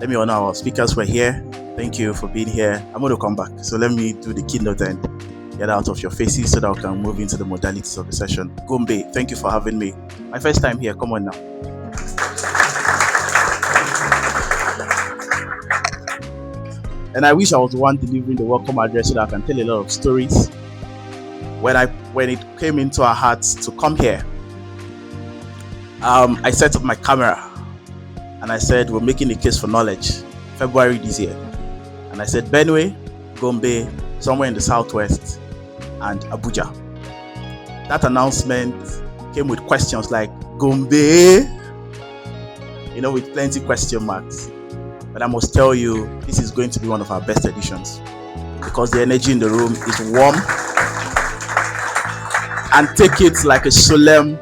Let me honor our speakers who are here. Thank you for being here. I'm going to come back. So let me do the keynote and get out of your faces so that we can move into the modalities of the session. Gombe, thank you for having me. My first time here. Come on now. And I wish I was the one delivering the welcome address so that I can tell a lot of stories. When it came into our hearts to come here, I set up my camera and I said, we're making a case for knowledge, February this year. And I said, Benue, Gombe, somewhere in the southwest, and Abuja. That announcement came with questions like, Gombe, with plenty question marks. But I must tell you, this is going to be one of our best editions because the energy in the room is warm. And take it like a solemn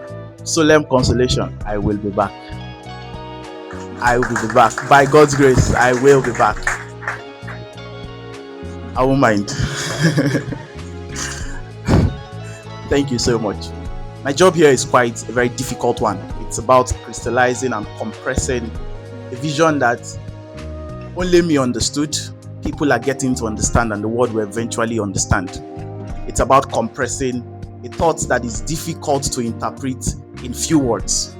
consolation. I will be back. I will be back. By God's grace, I will be back. I won't mind. Thank you so much. My job here is quite a very difficult one. It's about crystallizing and compressing a vision that only me understood, people are getting to understand, and the world will eventually understand. It's about compressing a thought that is difficult to interpret in few words.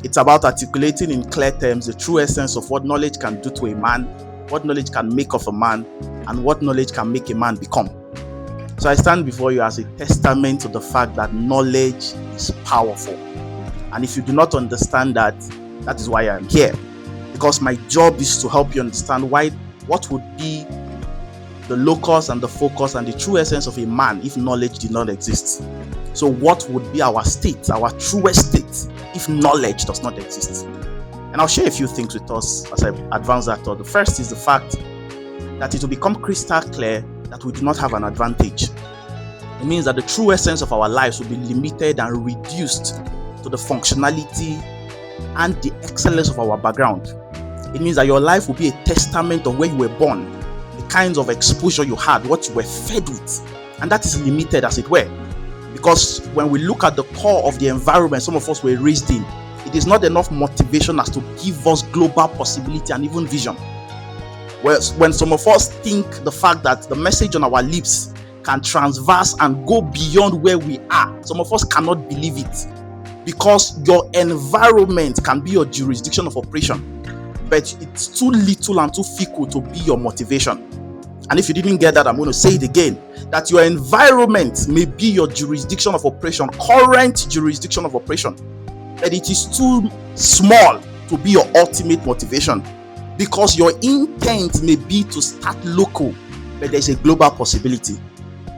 It's about articulating in clear terms the true essence of what knowledge can do to a man, what knowledge can make of a man, and what knowledge can make a man become. So I stand before you as a testament to the fact that knowledge is powerful. And if you do not understand that, that is why I am here. Because my job is to help you understand what would be the locus and the focus and the true essence of a man if knowledge did not exist. So what would be our state, our truest state, if knowledge does not exist? And I'll share a few things with us as I advance that thought. The first is the fact that it will become crystal clear that we do not have an advantage. It means that the true essence of our lives will be limited and reduced to the functionality and the excellence of our background. It means that your life will be a testament of where you were born, the kinds of exposure you had, what you were fed with, and that is limited, as it were. Because when we look at the core of the environment some of us were raised in, it is not enough motivation as to give us global possibility and even vision. When some of us think the fact that the message on our lips can transverse and go beyond where we are, some of us cannot believe it. Because your environment can be your jurisdiction of operation, but it's too little and too fickle to be your motivation. And if you didn't get that, I'm going to say it again, that your environment may be your jurisdiction of operation, current jurisdiction of operation, but it is too small to be your ultimate motivation, because your intent may be to start local, but there's a global possibility.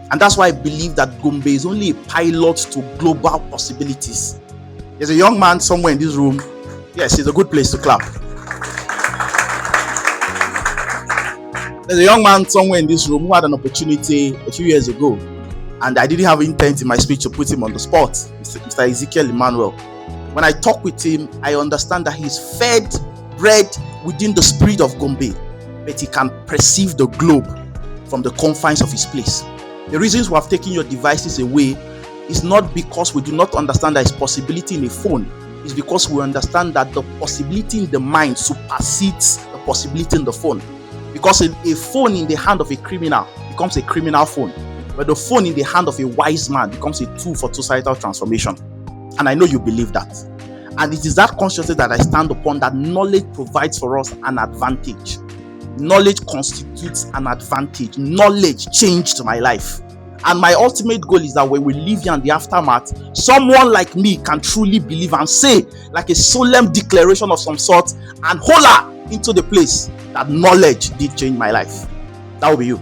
And that's why I believe that Gombe is only a pilot to global possibilities. There's a young man somewhere in this room. Yes, it's a good place to clap. There's a young man somewhere in this room who had an opportunity a few years ago, and I didn't have intent in my speech to put him on the spot, Mr. Ezekiel Emmanuel. When I talk with him, I understand that he's bred within the spirit of Gombe, but he can perceive the globe from the confines of his place. The reasons we have taken your devices away is not because we do not understand there is possibility in a phone. It's because we understand that the possibility in the mind supersedes the possibility in the phone. Because a phone in the hand of a criminal becomes a criminal phone, but the phone in the hand of a wise man becomes a tool for societal transformation. And I know you believe that. And it is that consciousness that I stand upon, that knowledge provides for us an advantage. Knowledge constitutes an advantage. Knowledge changed my life. And my ultimate goal is that when we live here in the aftermath, someone like me can truly believe and say, like a solemn declaration of some sort, and holla into the place that knowledge did change my life. That will be you.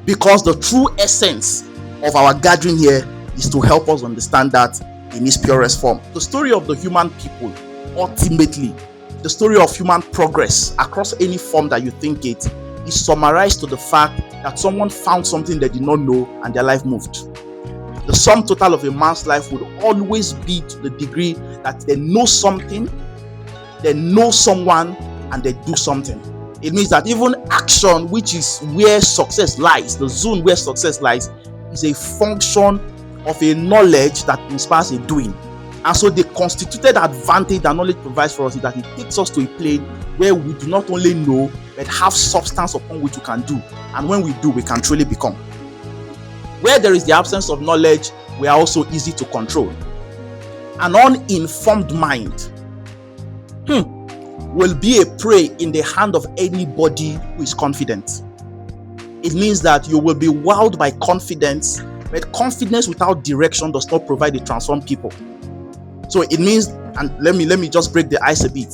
Because the true essence of our gathering here is to help us understand that in its purest form. The story of the human people, ultimately, the story of human progress across any form that you think it, is summarized to the fact that someone found something they did not know and their life moved. The sum total of a man's life would always be to the degree that they know something, they know someone, and they do something. It means that even action, which is where success lies, the zone where success lies, is a function of a knowledge that inspires a doing. And so the constituted advantage that knowledge provides for us is that it takes us to a plane where we do not only know, but have substance upon which we can do. And when we do, we can truly become. Where there is the absence of knowledge, we are also easy to control. An uninformed mind will be a prey in the hand of anybody who is confident. It means that you will be wowed by confidence, but confidence without direction does not provide a transformed people. So it means, and let me just break the ice a bit.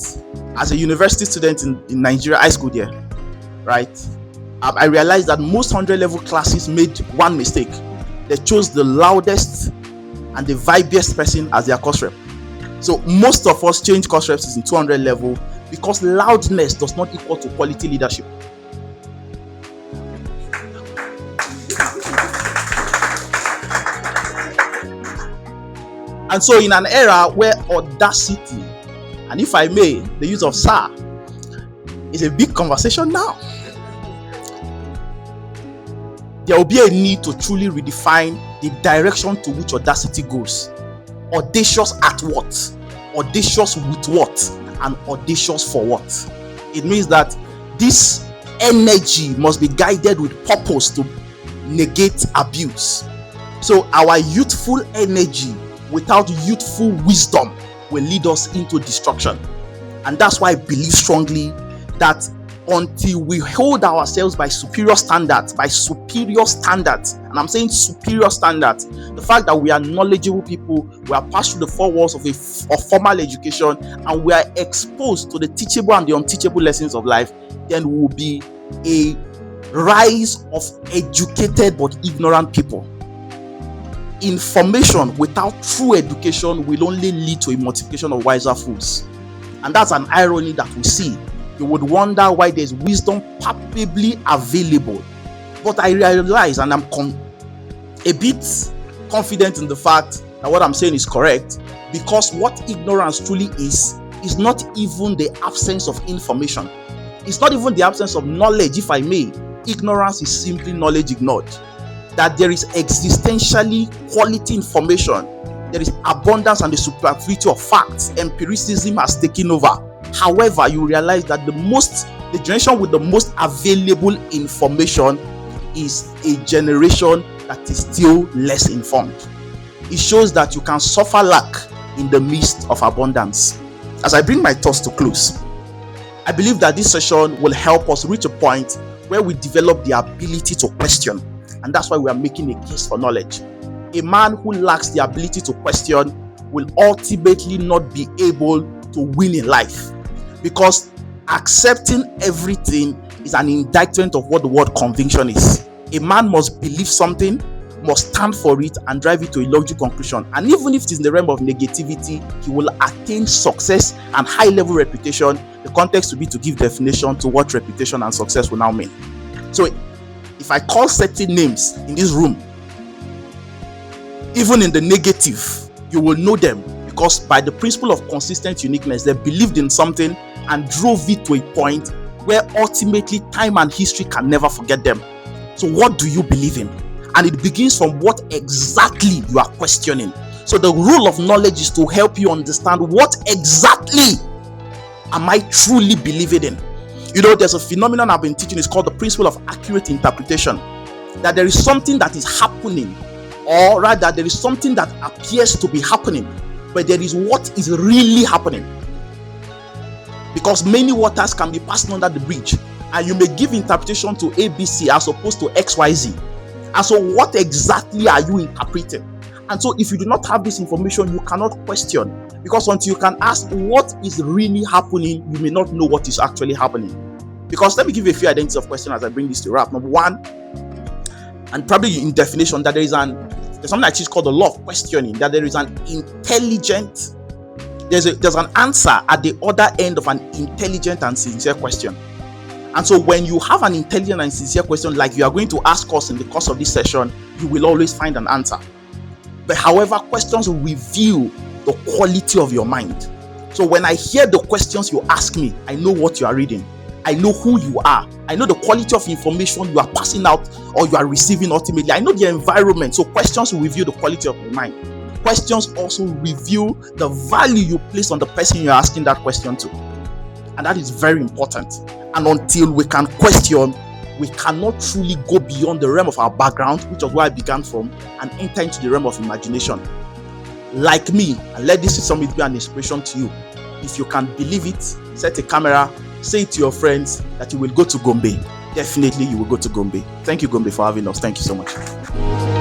As a university student in Nigeria, high school there, right? I realized that most 100 level classes made one mistake. They chose the loudest and the vibiest person as their course rep. So most of us change course reps in 200 level because loudness does not equal to quality leadership. And so in an era where audacity, and if I may, the use of "sir" is a big conversation now, there will be a need to truly redefine the direction to which audacity goes. Audacious at what? Audacious with what? And audacious for what? It means that this energy must be guided with purpose to negate abuse. So our youthful energy without youthful wisdom will lead us into destruction. And that's why I believe strongly that until we hold ourselves by superior standards, and I'm saying superior standards, the fact that we are knowledgeable people, we are passed through the four walls of formal education, and we are exposed to the teachable and the unteachable lessons of life, then we will be a rise of educated but ignorant people. Information without true education will only lead to a multiplication of wiser fools. And that's an irony that we see. You would wonder why there's wisdom palpably available. But I realize, and I'm a bit confident in the fact that what I'm saying is correct, because what ignorance truly is not even the absence of information. It's not even the absence of knowledge, if I may. Ignorance is simply knowledge ignored. That there is existentially quality information, there is abundance and the superfluity of facts. Empiricism has taken over. However, you realize that the generation with the most available information is a generation that is still less informed. It shows that you can suffer lack in the midst of abundance. As I bring my thoughts to close, I believe that this session will help us reach a point where we develop the ability to question. And that's why we are making a case for knowledge. A man who lacks the ability to question will ultimately not be able to win in life, because accepting everything is an indictment of what the word conviction is. A man must believe something, must stand for it, and drive it to a logical conclusion. And even if it is in the realm of negativity, he will attain success and high level reputation. The context will be to give definition to what reputation and success will now mean. So if I call certain names in this room, even in the negative, you will know them, because by the principle of consistent uniqueness, they believed in something and drove it to a point where ultimately time and history can never forget them. So what do you believe in? And it begins from what exactly you are questioning. So the rule of knowledge is to help you understand what exactly am I truly believing in. You know, there's a phenomenon I've been teaching. It's called the principle of accurate interpretation. That there is something that is happening, or rather there is something that appears to be happening, but there is what is really happening. Because many waters can be passed under the bridge, and you may give interpretation to ABC as opposed to XYZ. And so what exactly are you interpreting? And so if you do not have this information, you cannot question, because until you can ask what is really happening, you may not know what is actually happening. Because let me give you a few identities of question as I bring this to wrap. Number one, and probably in definition, that there's something I teach called the law of questioning, that there is an intelligent, there's an answer at the other end of an intelligent and sincere question. And so when you have an intelligent and sincere question, like you are going to ask us in the course of this session, you will always find an answer. But however, questions reveal the quality of your mind. So when I hear the questions you ask me, I know what you are reading. I know who you are. I know the quality of information you are passing out or you are receiving ultimately. I know the environment. So questions will reveal the quality of your mind. questions also reveal the value you place on the person you're asking that question to. And that is very important. And until we can question, we cannot truly go beyond the realm of our background, which is where I began from, and enter into the realm of imagination. Like me, and let this summit be an inspiration to you. If you can believe it, set a camera, say it to your friends that you will go to Gombe. Definitely you will go to Gombe. Thank you, Gombe, for having us. Thank you so much.